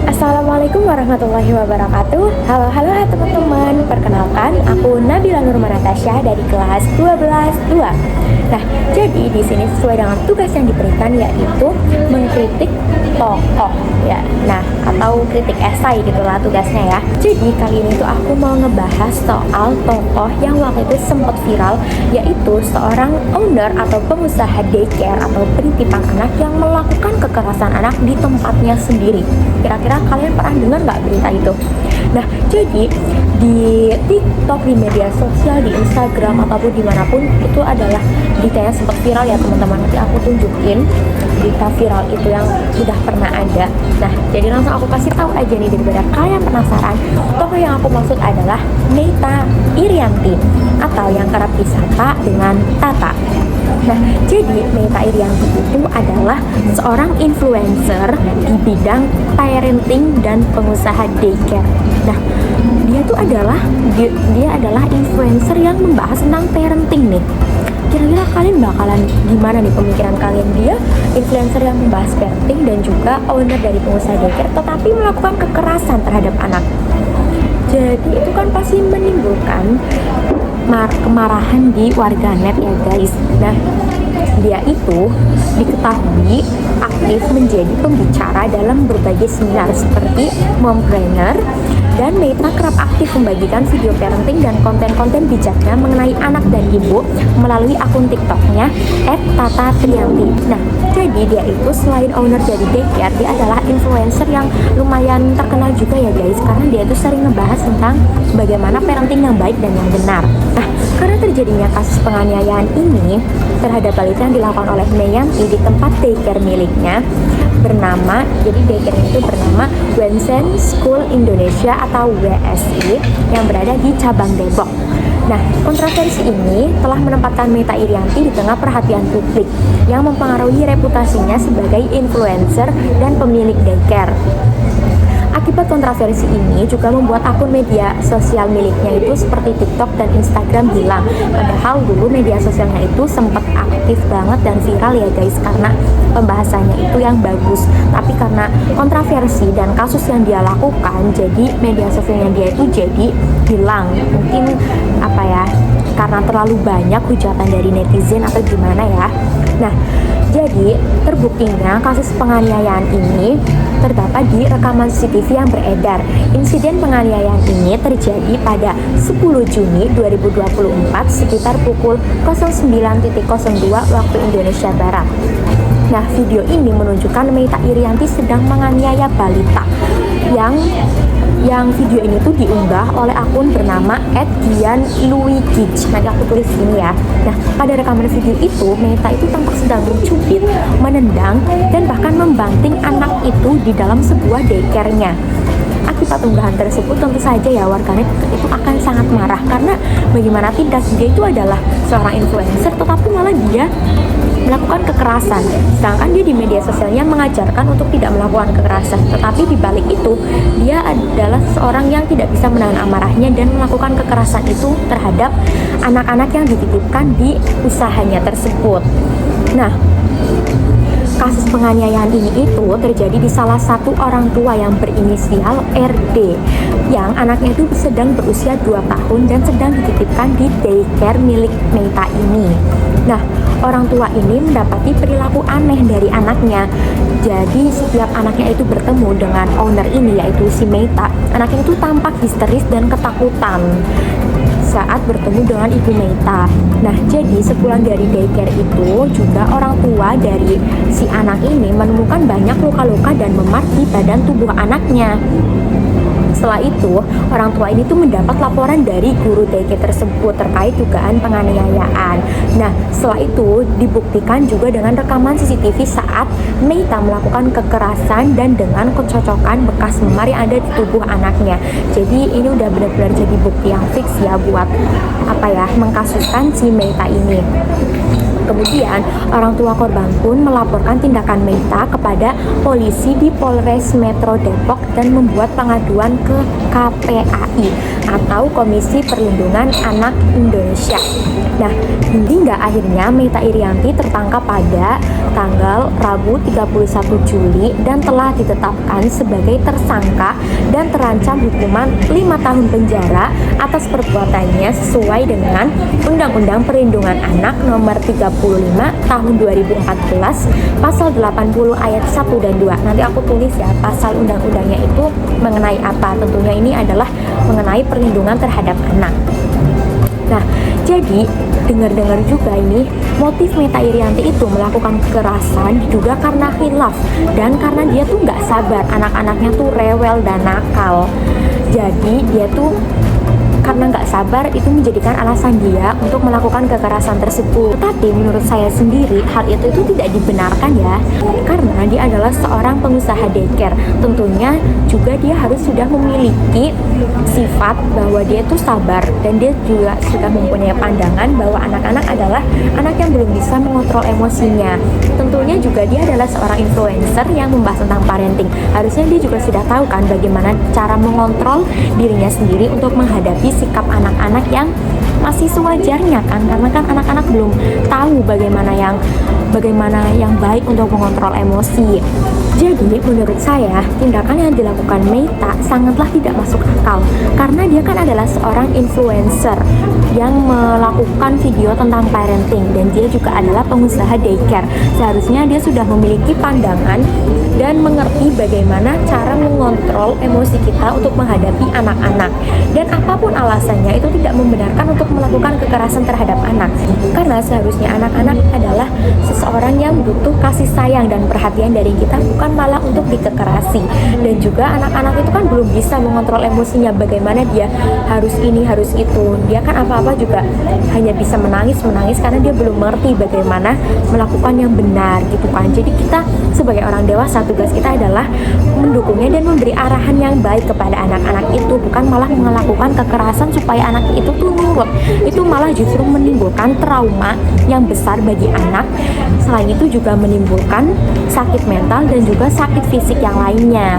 Assalamualaikum warahmatullahi wabarakatuh. Halo teman-teman. Perkenalkan, aku Nabila Nurma Natasha dari kelas 12 2. Nah, jadi di sini sesuai dengan tugas yang diberikan yaitu mengkritik tokoh ya. Nah, atau kritik esai gitulah tugasnya ya. Jadi kali ini tuh aku mau ngebahas soal tokoh yang waktu itu sempat viral, yaitu seorang owner atau pengusaha daycare atau penitipan anak yang melakukan kekerasan anak di tempatnya sendiri. Kira-kira kalian pernah dengar nggak berita itu? Nah, jadi di TikTok, di media sosial, di Instagram ataupun dimanapun itu adalah beritanya sempat viral ya teman-teman. Nanti aku tunjukin berita viral itu yang sudah pernah ada. Nah, jadi langsung aku kasih tahu aja nih daripada kalian penasaran. Tokoh yang aku maksud adalah Neyta Irianti atau yang kerap disapa dengan Tata. Nah, jadi Neyta Irianti itu adalah seorang influencer di bidang parenting dan pengusaha daycare. Nah, dia adalah influencer yang membahas tentang parenting nih. Kira-kira kalian bakalan gimana nih pemikiran kalian? Dia influencer yang membahas parenting dan juga owner dari pengusaha daycare, tetapi melakukan kekerasan terhadap anak. Jadi itu kan pasti menimbulkan kemarahan di warganet ya guys. Nah, dia itu diketahui aktif menjadi pembicara dalam berbagai seminar seperti Mompreneur, dan Neyta kerap aktif membagikan video parenting dan konten-konten bijaknya mengenai anak dan ibu melalui akun TikToknya @tatatrianti. Nah, jadi dia itu selain owner dari daycare, dia adalah influencer yang lumayan terkenal juga ya guys, karena dia itu sering ngebahas tentang bagaimana parenting yang baik dan yang benar. Nah, karena terjadinya kasus penganiayaan ini terhadap balita yang dilakukan oleh Neyanti di tempat daycare miliknya bernama, jadi daycare itu bernama Wensen School Indonesia atau WSI yang berada di cabang Depok. Nah, kontroversi ini telah menempatkan Neyta Irianti di tengah perhatian publik yang mempengaruhi reputasinya sebagai influencer dan pemilik daycare. Akibat kontroversi ini juga membuat akun media sosial miliknya itu seperti TikTok dan Instagram hilang. Padahal dulu media sosialnya itu sempat aktif banget dan viral ya guys, karena pembahasannya itu yang bagus. Tapi karena kontroversi dan kasus yang dia lakukan, jadi media sosialnya dia itu jadi hilang. Mungkin karena terlalu banyak hujatan dari netizen atau gimana ya. Nah, jadi terbuktinya kasus penganiayaan ini terdapat di rekaman CCTV yang beredar. Insiden penganiayaan ini terjadi pada 10 Juni 2024 sekitar pukul 09.02 waktu Indonesia Barat. Nah, video ini menunjukkan Neyta Irianti sedang menganiaya balita yang video ini tuh diunggah oleh akun bernama @gianluigij. Nanti aku tulis ini ya. Nah, pada rekaman video itu Neyta itu tampak sedang mencubit, menendang, dan bahkan membanting anak itu di dalam sebuah daycare-nya. Akibat unggahan tersebut tentu saja ya warganet itu akan sangat marah, karena bagaimana tidak, dia itu adalah seorang influencer tetapi malah dia melakukan kekerasan, sedangkan dia di media sosialnya mengajarkan untuk tidak melakukan kekerasan, tetapi di balik itu dia adalah seorang yang tidak bisa menahan amarahnya dan melakukan kekerasan itu terhadap anak-anak yang dititipkan di usahanya tersebut. Nah, kasus penganiayaan ini itu terjadi di salah satu orang tua yang berinisial RD, yang anaknya itu sedang berusia 2 tahun dan sedang dititipkan di daycare milik Neyta ini. Nah, orang tua ini mendapati perilaku aneh dari anaknya. Jadi setiap anaknya itu bertemu dengan owner ini, yaitu si Neyta, anaknya itu tampak histeris dan ketakutan saat bertemu dengan ibu Neyta. Nah, jadi sepulang dari daycare itu juga orang tua dari si anak ini menemukan banyak luka-luka dan memar di badan tubuh anaknya. Setelah itu, orang tua ini tuh mendapat laporan dari guru daycare tersebut terkait dugaan penganiayaan. Nah, setelah itu dibuktikan juga dengan rekaman CCTV saat Neyta melakukan kekerasan dan dengan kecocokan bekas memar yang ada di tubuh anaknya. Jadi ini udah benar-benar jadi bukti yang fix ya buat mengkasuskan si Neyta ini. Kemudian orang tua korban pun melaporkan tindakan Meita kepada polisi di Polres Metro Depok dan membuat pengaduan ke KPAI atau Komisi Perlindungan Anak Indonesia. Nah, hingga akhirnya Meita Irianti tertangkap pada tanggal Rabu 31 Juli dan telah ditetapkan sebagai tersangka dan terancam hukuman 5 tahun penjara atas perbuatannya sesuai dengan Undang-Undang Perlindungan Anak Nomor 35 Tahun 2014 Pasal 80 ayat 1 dan 2. Nanti aku tulis ya pasal undang-undangnya itu mengenai apa. Tentunya ini adalah mengenai perlindungan terhadap anak. Nah, jadi dengar-dengar juga ini motif Meita Irianti itu melakukan kekerasan diduga karena khilaf dan karena dia tuh nggak sabar, anak-anaknya tuh rewel dan nakal. Jadi dia tuh karena nggak sabar itu menjadikan alasan dia untuk melakukan kekerasan tersebut. Tapi menurut saya sendiri hal itu tidak dibenarkan ya, karena dia adalah seorang pengusaha daycare. Tentunya juga dia harus sudah memiliki sifat bahwa dia itu sabar dan dia juga sudah mempunyai pandangan bahwa anak-anak adalah anak yang belum bisa mengontrol emosinya. Tentunya juga dia adalah seorang influencer yang membahas tentang parenting. Harusnya dia juga sudah tahu kan bagaimana cara mengontrol dirinya sendiri untuk menghadapi sikap anak-anak yang masih sewajarnya kan, karena kan anak-anak belum tahu bagaimana yang baik untuk mengontrol emosi. Jadi menurut saya tindakan yang dilakukan Meita sangatlah tidak masuk akal, karena dia kan adalah seorang influencer yang melakukan video tentang parenting dan dia juga adalah pengusaha daycare. Seharusnya dia sudah memiliki pandangan dan mengerti bagaimana cara mengontrol emosi kita untuk menghadapi anak-anak. Dan apapun alasannya itu tidak membenarkan untuk melakukan kekerasan terhadap anak, karena seharusnya anak-anak adalah seseorang yang butuh kasih sayang dan perhatian dari kita, bukan malah untuk dikekerasi. Dan juga anak-anak itu kan belum bisa mengontrol emosinya, bagaimana dia harus ini harus itu. Dia kan apa-apa juga hanya bisa menangis karena dia belum mengerti bagaimana melakukan yang benar gitu kan. Jadi kita sebagai orang dewasa, tugas kita adalah mendukungnya dan memberi arahan yang baik kepada anak-anak itu, bukan malah melakukan kekerasan supaya anak itu tuh nurut. Itu malah justru menimbulkan trauma yang besar bagi anak. Selain itu juga menimbulkan sakit mental dan juga sakit fisik yang lainnya.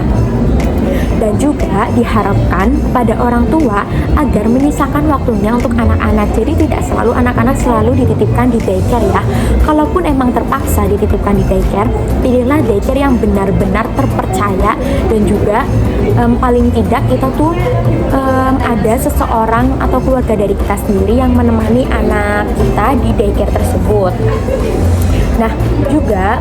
Dan juga diharapkan pada orang tua agar menyisakan waktunya untuk anak-anak. Jadi tidak selalu anak-anak selalu dititipkan di daycare ya. Kalaupun emang terpaksa dititipkan di daycare, pilihlah daycare yang benar-benar terpercaya dan juga paling tidak kita tuh ada seseorang atau keluarga dari kita sendiri yang menemani anak kita di daycare tersebut. Nah, juga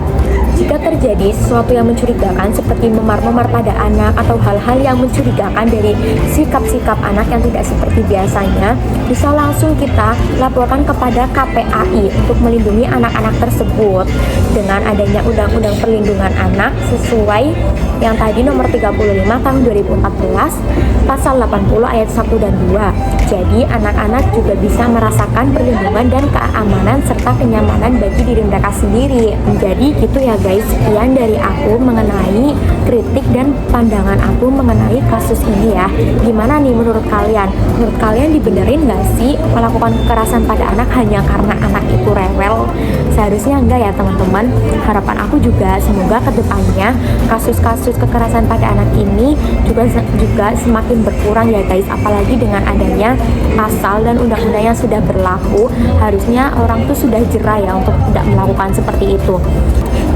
jika terjadi sesuatu yang mencurigakan seperti memar-memar pada anak atau hal-hal yang mencurigakan dari sikap-sikap anak yang tidak seperti biasanya, bisa langsung kita laporkan kepada KPAI untuk melindungi anak-anak tersebut dengan adanya Undang-Undang Perlindungan Anak sesuai yang tadi nomor 35 tahun 2014 pasal 80 ayat 1 dan 2. Jadi anak-anak juga bisa merasakan perlindungan dan keamanan serta kenyamanan bagi diri mereka sendiri. Jadi gitu ya guys, sekian dari aku mengenai kritik dan pandangan aku mengenai kasus ini ya. Gimana nih menurut kalian? Menurut kalian dibenerin gak sih melakukan kekerasan pada anak hanya karena anak itu rewel? Seharusnya enggak ya teman-teman. Harapan aku juga semoga kedepannya kasus-kasus kekerasan pada anak ini juga semakin berkurang ya guys. Apalagi dengan adanya pasal dan undang-undang yang sudah berlaku, harusnya orang tuh sudah jera ya untuk tidak melakukan seperti itu.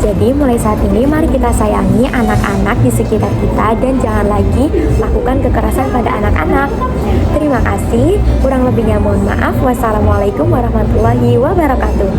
Jadi mulai saat ini mari kita sayangi anak-anak di sekitar kita dan jangan lagi lakukan kekerasan pada anak-anak. Terima kasih, kurang lebihnya mohon maaf. Wassalamualaikum warahmatullahi wabarakatuh.